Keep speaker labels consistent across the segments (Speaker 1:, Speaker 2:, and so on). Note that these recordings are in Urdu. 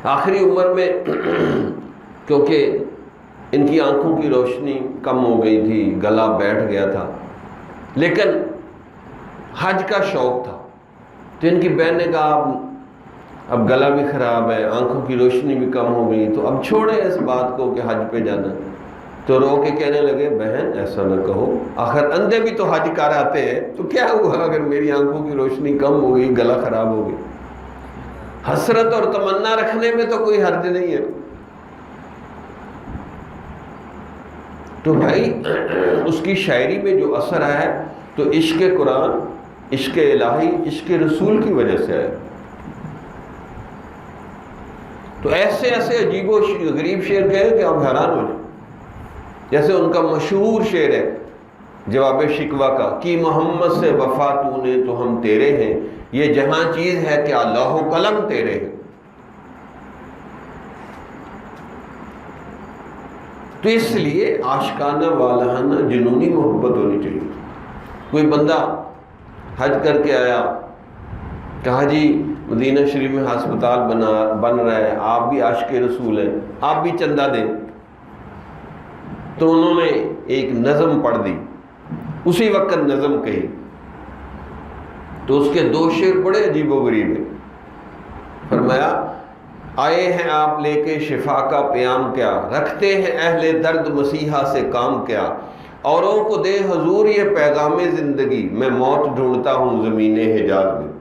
Speaker 1: آخری عمر میں کیونکہ ان کی آنکھوں کی روشنی کم ہو گئی تھی، گلا بیٹھ گیا تھا، لیکن حج کا شوق تھا، تو ان کی بہن نے کہا اب گلا بھی خراب ہے، آنکھوں کی روشنی بھی کم ہو گئی، تو اب چھوڑیں اس بات کو کہ حج پہ جانا۔ تو رو کے کہنے لگے بہن ایسا نہ کہو، آخر اندھے بھی تو حج کر آتے ہیں، تو کیا ہوا اگر میری آنکھوں کی روشنی کم ہو گئی، گلا خراب ہو گئی؟ حسرت اور تمنا رکھنے میں تو کوئی حرج نہیں ہے۔ تو بھائی اس کی شاعری میں جو اثر آیا ہے تو عشق قرآن، عشق الہی، عشق رسول کی وجہ سے آیا۔ تو ایسے ایسے عجیب و غریب شعر کہے کہ آپ حیران ہو جائیں۔ جیسے ان کا مشہور شعر ہے جواب شکوہ کا، کہ محمد سے وفا تو نے تو ہم تیرے ہیں، یہ جہاں چیز ہے کیا لوح و قلم تیرے ہیں۔ تو اس لیے عاشقانہ والہانہ جنونی محبت ہونی چاہیے۔ کوئی بندہ حج کر کے آیا، کہا جی مدینہ شریف میں ہسپتال بن رہا ہے، آپ بھی عاشق رسول ہیں، آپ بھی چندہ دیں۔ تو انہوں نے ایک نظم پڑھ دی، اسی وقت نظم کہی، تو اس کے دو شعر بڑے عجیب و غریب ہیں۔ فرمایا آئے ہیں آپ لے کے شفا کا پیام کیا، رکھتے ہیں اہل درد مسیحا سے کام کیا، اوروں کو دے حضور یہ پیغام زندگی، میں موت ڈھونڈتا ہوں زمین حجاز میں۔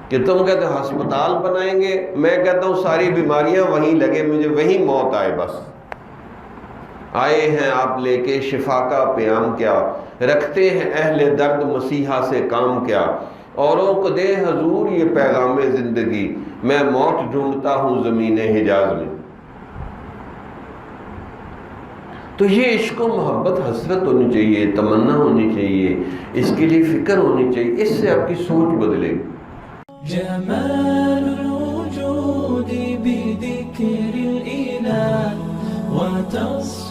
Speaker 1: کہ تم کہتے ہو ہسپتال بنائیں گے، میں کہتا ہوں ساری بیماریاں وہیں لگے، مجھے وہیں موت آئے بس۔ آئے ہیں آپ لے کے شفا کا پیام کیا، رکھتے ہیں اہل درد مسیحا سے کام کیا، اوروں کو دے حضور یہ پیغام زندگی، میں موت ڈھونڈتا ہوں زمین حجاز میں۔ تو یہ عشق و محبت، حسرت ہونی چاہیے، تمنا ہونی چاہیے، اس کے لیے فکر ہونی چاہیے، اس سے آپ کی سوچ بدلے گی۔
Speaker 2: جمال الوجود بذكر الإله وتصف